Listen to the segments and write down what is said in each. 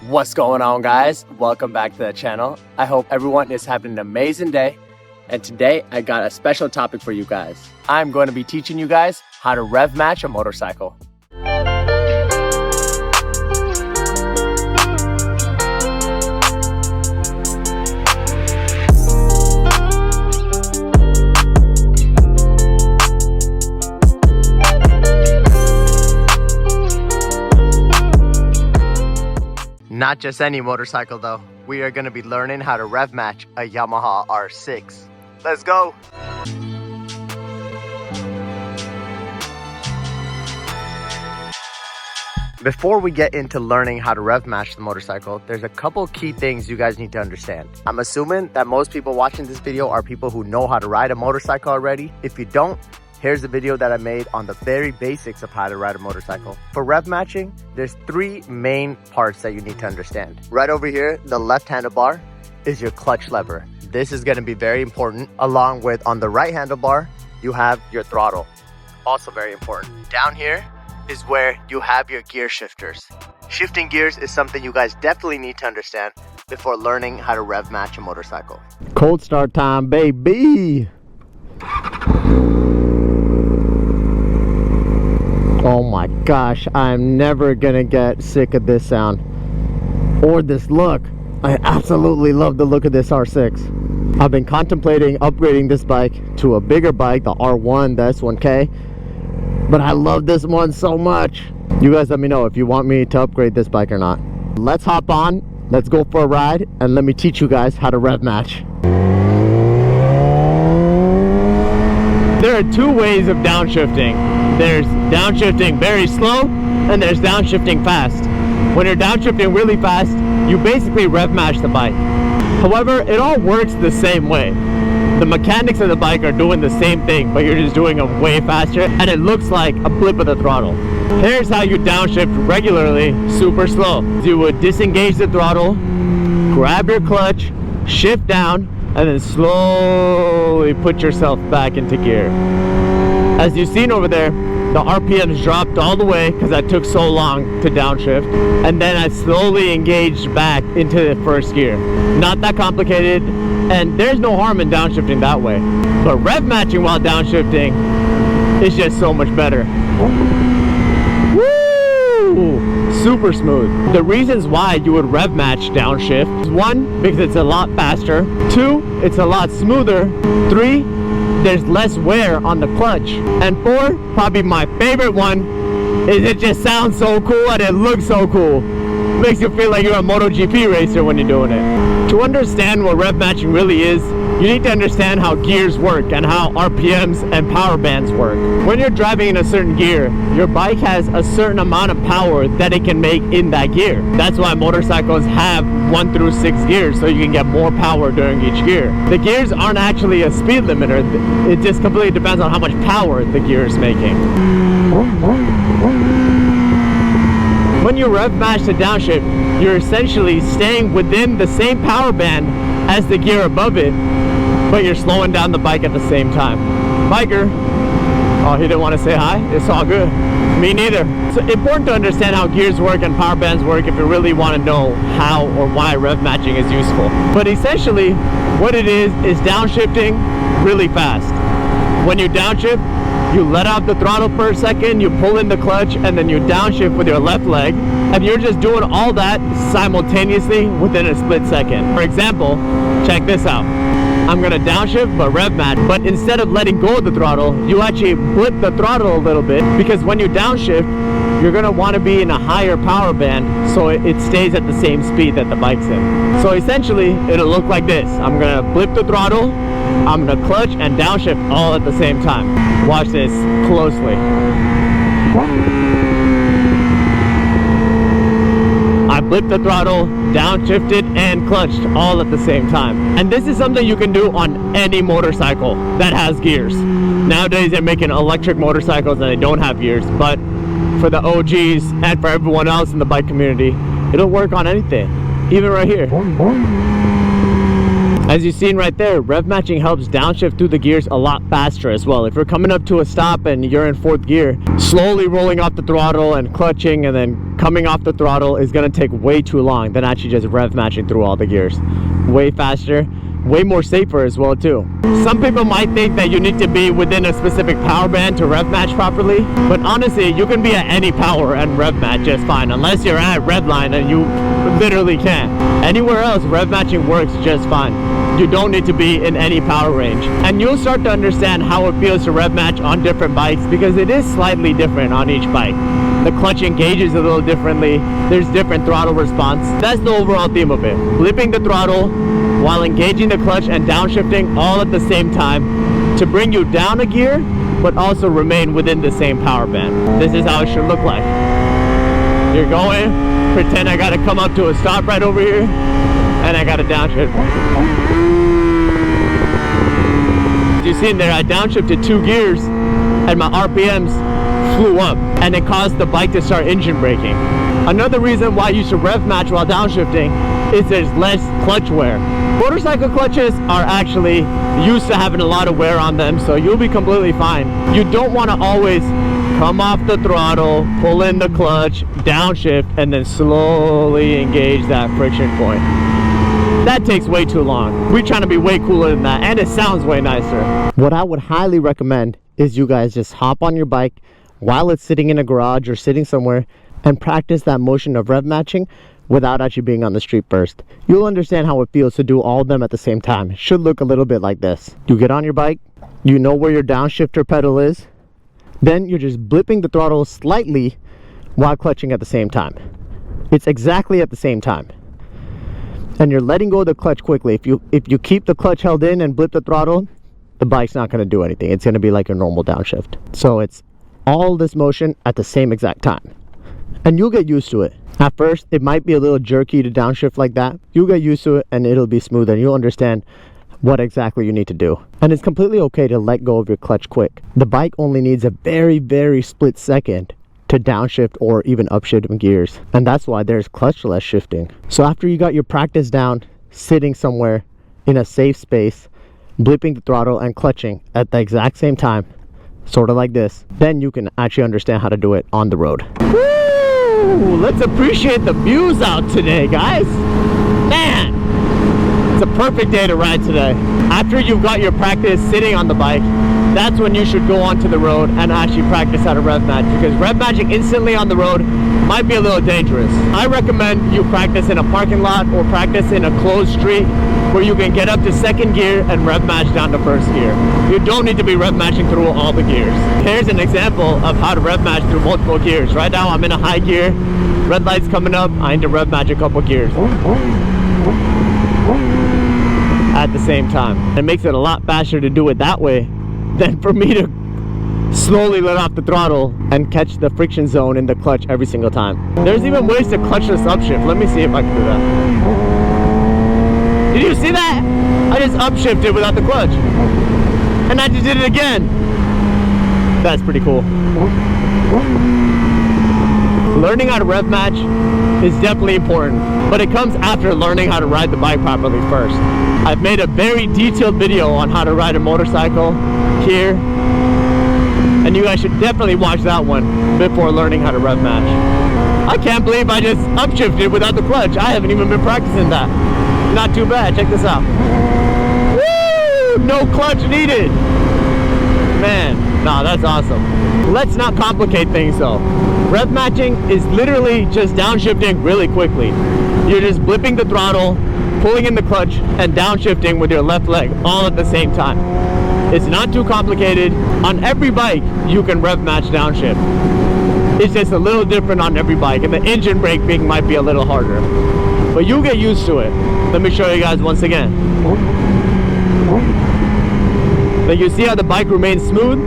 What's going on, guys? Welcome back to the channel. I hope everyone is having an amazing day. And today I got a special topic for you guys. I'm going to be teaching you guys how to rev match a motorcycle. Not just any motorcycle though. We are going to be learning how to rev match a Yamaha R6. Let's go! Before we get into learning how to rev match the motorcycle, there's a couple key things you guys need to understand. I'm assuming that most people watching this video are people who know how to ride a motorcycle already. If you don't, here's a video that I made on the very basics of how to ride a motorcycle. For rev matching, there's three main parts that you need to understand. Right over here, the left handlebar is your clutch lever. This is going to be very important, along with on the right handlebar, you have your throttle. Also very important. Down here is where you have your gear shifters. Shifting gears is something you guys definitely need to understand before learning how to rev match a motorcycle. Cold start time, baby! Oh my gosh, I'm never gonna get sick of this sound or this look. I absolutely love the look of this R6. I've been contemplating upgrading this bike to a bigger bike, the R1, the S1K, but I love this one so much. You guys let me know if you want me to upgrade this bike or not. Let's hop on, let's go for a ride, and let me teach you guys how to rev match. There are two ways of downshifting. There's downshifting very slow, and there's downshifting fast. When you're downshifting really fast, you basically rev match the bike. However, it all works the same way. The mechanics of the bike are doing the same thing, but you're just doing them way faster, and it looks like a blip of the throttle. Here's how you downshift regularly, super slow. You would disengage the throttle, grab your clutch, shift down, and then slowly put yourself back into gear. As you've seen over there, the RPMs dropped all the way because that took so long to downshift, and then I slowly engaged back into the first gear. Not that complicated, and there's no harm in downshifting that way. But rev matching while downshifting is just so much better. Woo! Super smooth. The reasons why you would rev match downshift is 1, because it's a lot faster. 2, it's a lot smoother. 3, there's less wear on the clutch. And 4, probably my favorite one, is it just sounds so cool and it looks so cool. Makes you feel like you're a MotoGP racer when you're doing it. To understand what rev matching really is, you need to understand how gears work and how RPMs and power bands work. When you're driving in a certain gear, your bike has a certain amount of power that it can make in that gear. That's why motorcycles have 1 through 6 gears, so you can get more power during each gear. The gears aren't actually a speed limiter. It just completely depends on how much power the gear is making. When you rev match the downshift, you're essentially staying within the same power band as the gear above it, but you're slowing down the bike at the same time. Biker, oh, he didn't want to say hi? It's all good. Me neither. It's important to understand how gears work and power bands work if you really want to know how or why rev matching is useful. But essentially, what it is downshifting really fast. When you downshift, you let out the throttle for a second, you pull in the clutch, and then you downshift with your left leg, and you're just doing all that simultaneously within a split second. For example, check this out. I'm gonna downshift but rev match, but instead of letting go of the throttle, you actually blip the throttle a little bit, because when you downshift, you're gonna want to be in a higher power band so it stays at the same speed that the bike's in. So essentially, it'll look like this. I'm gonna blip the throttle, I'm gonna clutch and downshift all at the same time. Watch this closely. I blipped the throttle, downshifted, and clutched all at the same time. And this is something you can do on any motorcycle that has gears. Nowadays they're making electric motorcycles and they don't have gears, but for the OGs and for everyone else in the bike community, it'll work on anything, even right here. As you've seen right there, rev matching helps downshift through the gears a lot faster as well. If you're coming up to a stop and you're in 4th gear, slowly rolling off the throttle and clutching and then coming off the throttle is going to take way too long than actually just rev matching through all the gears. Way faster, way more safer as well too. Some people might think that you need to be within a specific power band to rev match properly, but honestly you can be at any power and rev match just fine, unless you're at redline and you literally can't. Anywhere else rev matching works just fine. You don't need to be in any power range, and you'll start to understand how it feels to rev match on different bikes, because it is slightly different on each bike. The clutch engages a little differently, there's different throttle response. That's the overall theme of it. Flipping the throttle while engaging the clutch and downshifting all at the same time to bring you down a gear, but also remain within the same power band. This is how it should look like. You're going, pretend I gotta come up to a stop right over here, and I gotta downshift. As you've seen there, I downshifted 2 gears and my RPMs flew up, and it caused the bike to start engine braking. Another reason why you should rev match while downshifting is there's less clutch wear. Motorcycle clutches are actually used to having a lot of wear on them, so you'll be completely fine. You don't want to always come off the throttle, pull in the clutch, downshift, and then slowly engage that friction point. That takes way too long. We're trying to be way cooler than that, and it sounds way nicer. What I would highly recommend is you guys just hop on your bike while it's sitting in a garage or sitting somewhere and practice that motion of rev matching without actually being on the street first. You'll understand how it feels to do all of them at the same time. It should look a little bit like this. You get on your bike, you know where your downshifter pedal is, then you're just blipping the throttle slightly while clutching at the same time. It's exactly at the same time. And you're letting go of the clutch quickly. If you keep the clutch held in and blip the throttle, the bike's not going to do anything. It's going to be like your normal downshift. So it's all this motion at the same exact time. And you'll get used to it. At first, it might be a little jerky to downshift like that. You'll get used to it and it'll be smooth, and you'll understand what exactly you need to do. And it's completely okay to let go of your clutch quick. The bike only needs a very, very split second to downshift or even upshift gears. And that's why there's clutchless shifting. So after you got your practice down, sitting somewhere in a safe space, blipping the throttle and clutching at the exact same time, sort of like this, then you can actually understand how to do it on the road. Woo! Let's appreciate the views out today, guys. Man, it's a perfect day to ride today. After you've got your practice sitting on the bike, that's when you should go onto the road and actually practice how to rev match, because rev matching instantly on the road might be a little dangerous. I recommend you practice in a parking lot or practice in a closed street where you can get up to 2nd gear and rev match down to 1st gear. You don't need to be rev matching through all the gears. Here's an example of how to rev match through multiple gears. Right now I'm in a high gear, red light's coming up, I need to rev match a couple gears at the same time. It makes it a lot faster to do it that way than for me to slowly let off the throttle and catch the friction zone in the clutch every single time. There's even ways to clutchless upshift. Let me see if I can do that. Did you see that? I just upshifted without the clutch. And I just did it again. That's pretty cool. Learning how to rev match is definitely important, but it comes after learning how to ride the bike properly first. I've made a very detailed video on how to ride a motorcycle here, and you guys should definitely watch that one before learning how to rev match. I can't believe I just upshifted without the clutch. I haven't even been practicing that. Not too bad. Check this out. Woo! No clutch needed. Man, nah, that's awesome. Let's not complicate things though. Rev matching is literally just downshifting really quickly. You're just blipping the throttle, pulling in the clutch, and downshifting with your left leg all at the same time. It's not too complicated. On every bike, you can rev match downshift. It's just a little different on every bike, and the engine braking might be a little harder. But you'll get used to it. Let me show you guys once again. But you see how the bike remains smooth?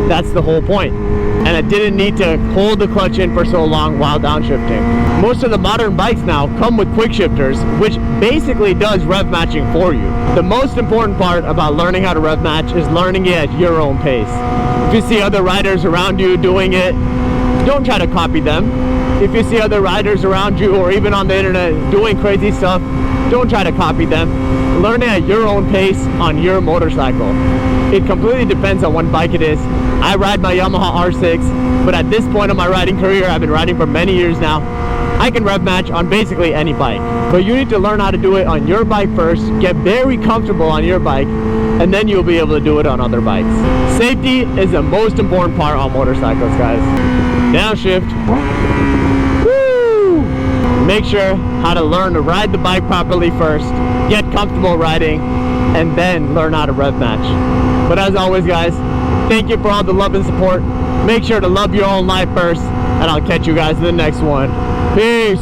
That's the whole point. And I didn't need to hold the clutch in for so long while downshifting. Most of the modern bikes now come with quick shifters, which basically does rev matching for you. The most important part about learning how to rev match is learning it at your own pace. If you see other riders around you doing it, don't try to copy them. If you see other riders around you or even on the internet doing crazy stuff, don't try to copy them. learning at your own pace on your motorcycle. It completely depends on what bike it is. I ride my Yamaha R6, but at this point of my riding career, I've been riding for many years now, I can rev match on basically any bike. But you need to learn how to do it on your bike first, get very comfortable on your bike, and then you'll be able to do it on other bikes. Safety is the most important part on motorcycles, guys. Downshift. Woo! Make sure how to learn to ride the bike properly first, get comfortable riding, and then learn how to rev match. But as always, guys, thank you for all the love and support. Make sure to love your own life first, and I'll catch you guys in the next one. Peace!